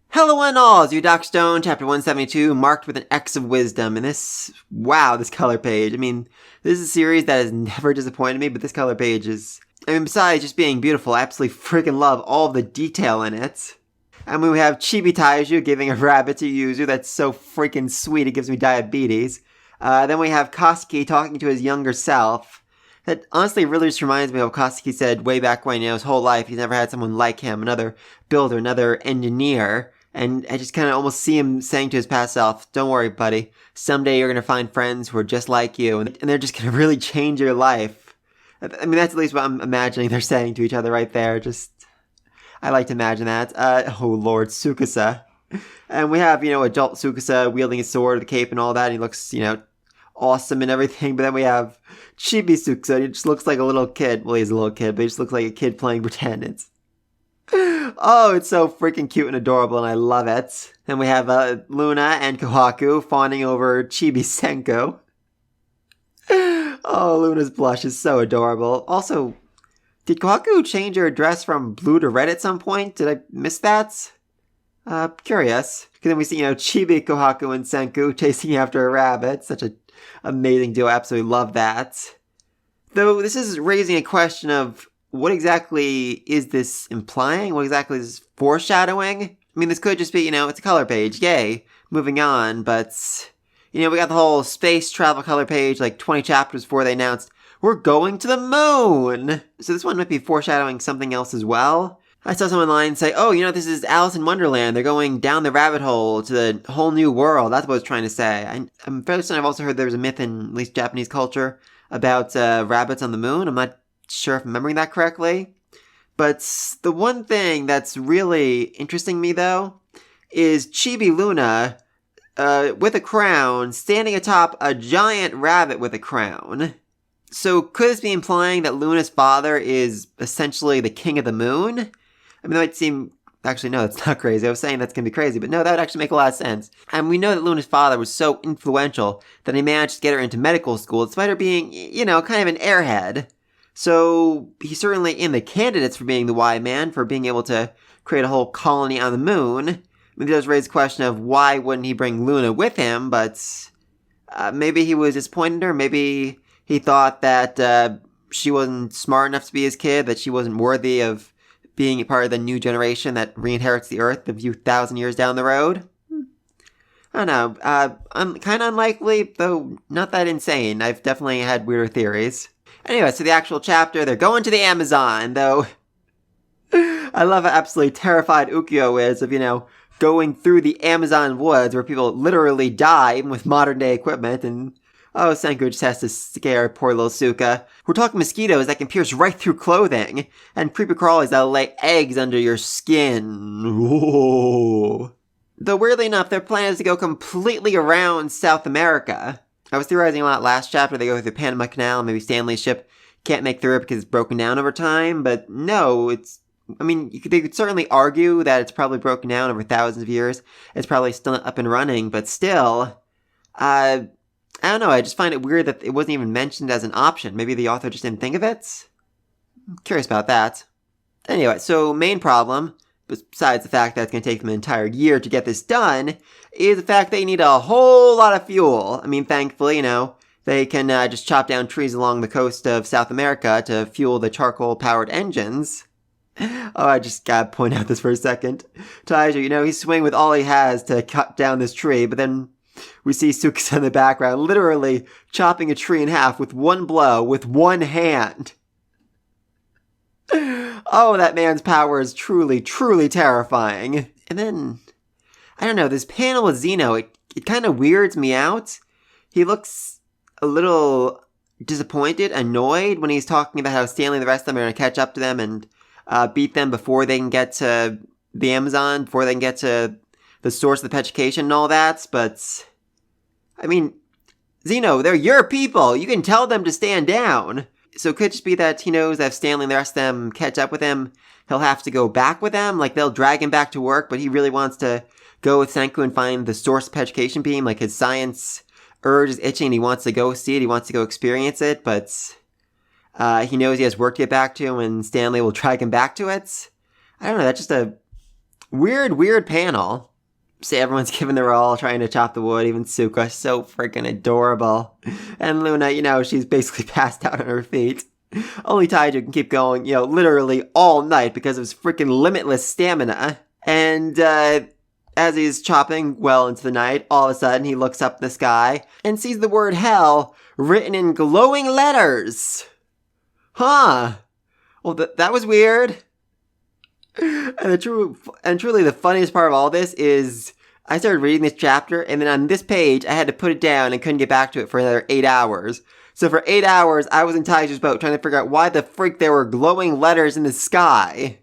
Hello and all, it's Doc Stone, chapter 172, marked with an X of wisdom. And this color page. I mean, this is a series that has never disappointed me, but this color page is, besides just being beautiful, I absolutely freaking love all the detail in it. And we have Chibi Taiju giving a rabbit to Yuzu. That's so freaking sweet, it gives me diabetes. Then we have Kosuke talking to his younger self. That honestly really just reminds me of what Kosuke said way back when, his whole life he's never had someone like him, another builder, another engineer. And I just kind of almost see him saying to his past self, don't worry, buddy. Someday you're going to find friends who are just like you, and they're just going to really change your life. I mean, that's at least what I'm imagining they're saying to each other right there. I like to imagine that. Oh Lord, Tsukasa. And we have, adult Tsukasa wielding his sword, the cape and all that. And he looks, awesome and everything. But then we have Chibi Tsukasa. He just looks like a little kid. Well, he's a little kid, but he just looks like a kid playing pretend. Oh, it's so freaking cute and adorable, and I love it. Then we have Luna and Kohaku fawning over Chibi Senko. Oh, Luna's blush is so adorable. Also, did Kohaku change her dress from blue to red at some point? Did I miss that? Curious. Because then we see, Chibi, Kohaku, and Senku chasing after a rabbit. Such an amazing duo. I absolutely love that. Though this is raising a question of what exactly is this implying? What exactly is this foreshadowing? I mean, this could just be, it's a color page. Yay. Moving on. But, we got the whole space travel color page, like 20 chapters before they announced, we're going to the moon! So this one might be foreshadowing something else as well. I saw someone online say, oh, this is Alice in Wonderland. They're going down the rabbit hole to the whole new world. That's what I was trying to say. I'm fairly certain I've also heard there was a myth in at least Japanese culture about rabbits on the moon. I'm not sure if I'm remembering that correctly. But the one thing that's really interesting me, though, is Chibi Luna with a crown standing atop a giant rabbit with a crown. So could this be implying that Luna's father is essentially the king of the moon? I mean, that might seem... Actually, no, that's not crazy. I was saying that's going to be crazy, but no, that would actually make a lot of sense. And we know that Luna's father was so influential that he managed to get her into medical school, despite her being, kind of an airhead. So he's certainly in the candidates for being the Y Man, for being able to create a whole colony on the moon. I mean, it does raise the question of why wouldn't he bring Luna with him, but maybe he was disappointed in her. Maybe he thought that she wasn't smart enough to be his kid, that she wasn't worthy of being a part of the new generation that re-inherits the Earth a few thousand years down the road. I don't know. I'm kind of unlikely, though not that insane. I've definitely had weirder theories. Anyway, so the actual chapter, they're going to the Amazon, though I love how absolutely terrified Ukyo is of, going through the Amazon woods where people literally die, even with modern day equipment, and Senku just has to scare poor little Suika. We're talking mosquitoes that can pierce right through clothing, and creepy crawlies that'll lay eggs under your skin. Whoa. Though weirdly enough, their plan is to go completely around South America. I was theorizing a lot last chapter, they go through the Panama Canal, maybe Stanley's ship can't make through it because it's broken down over time, but no, they could certainly argue that it's probably broken down over thousands of years. It's probably still up and running, but still, I don't know, I just find it weird that it wasn't even mentioned as an option. Maybe the author just didn't think of it? I'm curious about that. Anyway, so main problem, besides the fact that it's going to take them an entire year to get this done, is the fact they need a whole lot of fuel. I mean, thankfully, they can just chop down trees along the coast of South America to fuel the charcoal-powered engines. Oh, I just gotta point out this for a second. Taiju, he's swinging with all he has to cut down this tree, but then we see Tsukasa in the background literally chopping a tree in half with one blow, with one hand. Oh, that man's power is truly, truly terrifying. And then, I don't know, this panel with Zeno, it kind of weirds me out. He looks a little disappointed, annoyed when he's talking about how Stanley and the rest of them are going to catch up to them and beat them before they can get to the Amazon, before they can get to the source of the petrification and all that. But, I mean, Zeno, they're your people. You can tell them to stand down. So it could just be that he knows that if Stanley and the rest of them catch up with him, he'll have to go back with them. Like, they'll drag him back to work, but he really wants to go with Senku and find the source of the petrification beam. Like, his science urge is itching and he wants to go see it. He wants to go experience it, but he knows he has work to get back to and Stanley will drag him back to it. I don't know, that's just a weird panel. See, everyone's giving their all, trying to chop the wood, even Suika, so freaking adorable. And Luna, she's basically passed out on her feet. Only Taiju can keep going, literally all night because of his freaking limitless stamina. And, as he's chopping well into the night, all of a sudden he looks up in the sky and sees the word hell written in glowing letters. Huh. Well, that was weird. And truly the funniest part of all this is I started reading this chapter, and then on this page I had to put it down and couldn't get back to it for another 8 hours. So for 8 hours, I was in Taiju's boat trying to figure out why the freak there were glowing letters in the sky.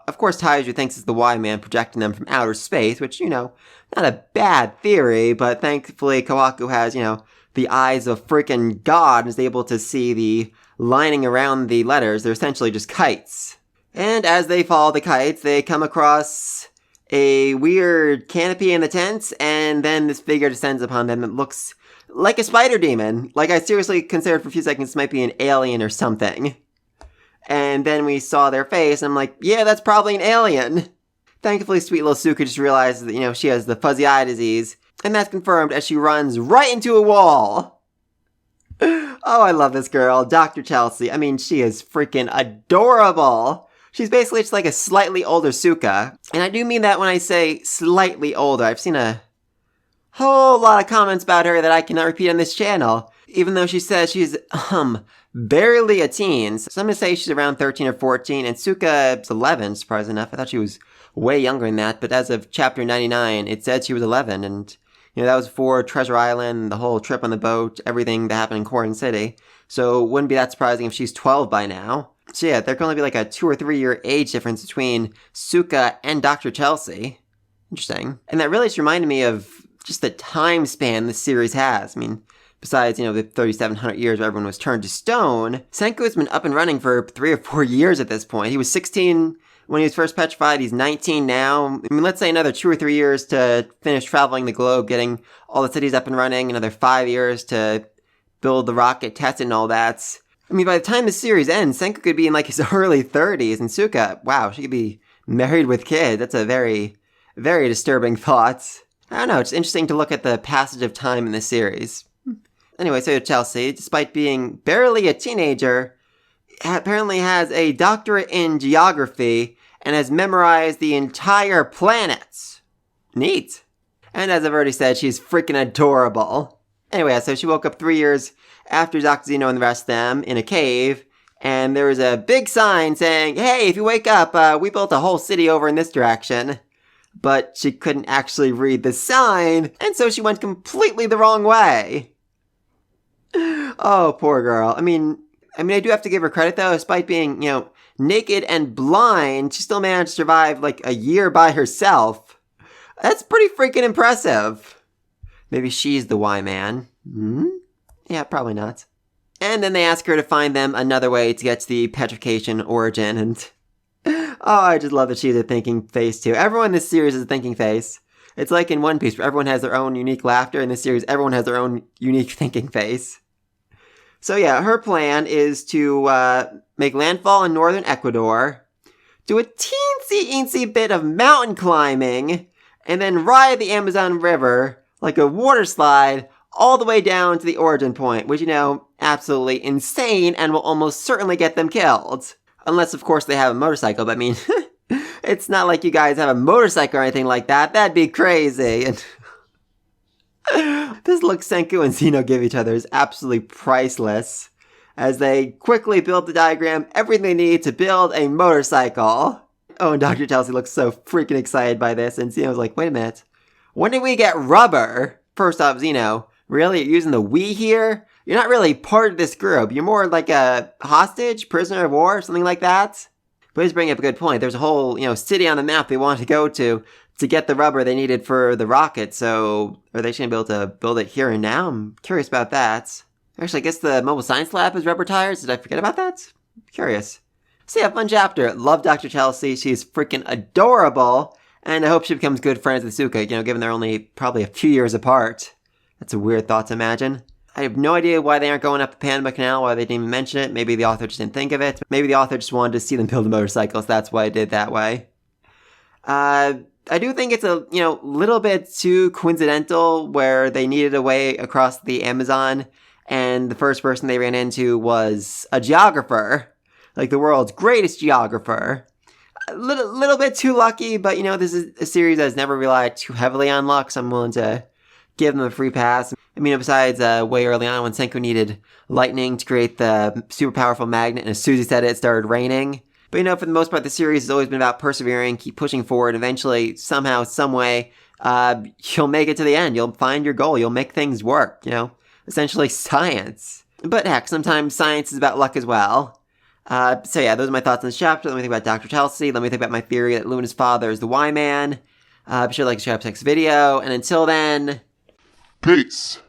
Of course, Taiju thinks it's the Y-Man projecting them from outer space, which, not a bad theory, but thankfully Kawaku has, the eyes of freaking God and is able to see the lining around the letters. They're essentially just kites. And as they follow the kites, they come across a weird canopy in the tent, and then this figure descends upon them that looks like a spider demon. Like, I seriously considered for a few seconds this might be an alien or something. And then we saw their face, and I'm like, yeah, that's probably an alien. Thankfully, sweet little Suika just realizes that, she has the fuzzy eye disease, and that's confirmed as she runs right into a wall. Oh, I love this girl, Dr. Chelsea. I mean, she is freaking adorable. She's basically just like a slightly older Suika. And I do mean that when I say slightly older. I've seen a whole lot of comments about her that I cannot repeat on this channel. Even though she says she's, barely a teen. So I'm going to say she's around 13 or 14, and Suika is 11, surprisingly enough. I thought she was way younger than that, but as of chapter 99, it said she was 11, and, that was for Treasure Island, the whole trip on the boat, everything that happened in Corin City. So it wouldn't be that surprising if she's 12 by now. So yeah, there can only be like a 2 or 3 year age difference between Suika and Dr. Chelsea. Interesting. And that really just reminded me of just the time span this series has. I mean, besides, the 3,700 years where everyone was turned to stone, Senku has been up and running for 3 or 4 years at this point. He was 16 when he was first petrified. He's 19 now. I mean, let's say another 2 or 3 years to finish traveling the globe, getting all the cities up and running, another 5 years to build the rocket, test it, and all that. I mean, by the time the series ends, Senku could be in, his early 30s, and Suika, wow, she could be married with kids. That's a very, very disturbing thought. I don't know, it's interesting to look at the passage of time in this series. Anyway, so Chelsea, despite being barely a teenager, apparently has a doctorate in geography and has memorized the entire planet. Neat. And as I've already said, she's freaking adorable. Anyway, so she woke up 3 years after Dr. Zeno and the rest of them in a cave, and there was a big sign saying, hey, if you wake up, we built a whole city over in this direction. But she couldn't actually read the sign, and so she went completely the wrong way. Oh, poor girl. I mean, I do have to give her credit, though. Despite being, naked and blind, she still managed to survive, a year by herself. That's pretty freaking impressive. Maybe she's the Y-Man. Yeah, probably not. And then they ask her to find them another way to get to the petrification origin, and oh, I just love that she's a thinking face, too. Everyone in this series is a thinking face. It's like in One Piece, where everyone has their own unique laughter. In this series, everyone has their own unique thinking face. So yeah, her plan is to make landfall in northern Ecuador, do a teensy-eensy bit of mountain climbing, and then ride the Amazon River like a water slide all the way down to the origin point, which, absolutely insane and will almost certainly get them killed. Unless, of course, they have a motorcycle, but I mean, it's not like you guys have a motorcycle or anything like that. That'd be crazy. This look Senku and Zeno give each other is absolutely priceless, as they quickly build the diagram, everything they need to build a motorcycle. Oh, and Dr. Chelsea looks so freaking excited by this, and Zeno's like, wait a minute, when did we get rubber? First off, Zeno, really, you're using the we here? You're not really part of this group. You're more like a hostage, prisoner of war, something like that. But he's bringing up a good point. There's a whole, city on the map they wanted to go to get the rubber they needed for the rocket. So are they going to be able to build it here and now? I'm curious about that. Actually, I guess the mobile science lab has rubber tires. Did I forget about that? I'm curious. So yeah, fun chapter. Love Dr. Chelsea. She's freaking adorable. And I hope she becomes good friends with Suika, given they're only probably a few years apart. That's a weird thought to imagine. I have no idea why they aren't going up the Panama Canal, why they didn't even mention it. Maybe the author just didn't think of it. Maybe the author just wanted to see them build a motorcycle, so that's why I did that way. I do think it's a, little bit too coincidental where they needed a way across the Amazon and the first person they ran into was a geographer, like the world's greatest geographer. A little bit too lucky, but this is a series that's never relied too heavily on luck, so I'm willing to give them a free pass. I mean, besides way early on when Senku needed lightning to create the super powerful magnet, and as soon as he said it, it started raining. But for the most part, the series has always been about persevering, keep pushing forward. Eventually, somehow, some way, you'll make it to the end. You'll find your goal. You'll make things work. Essentially science. But heck, sometimes science is about luck as well. So yeah, those are my thoughts on this chapter. Let me think about Dr. Chelsea. Let me think about my theory that Luna's father is the Y-Man. Be sure to like and subscribe to this video. And until then, peace.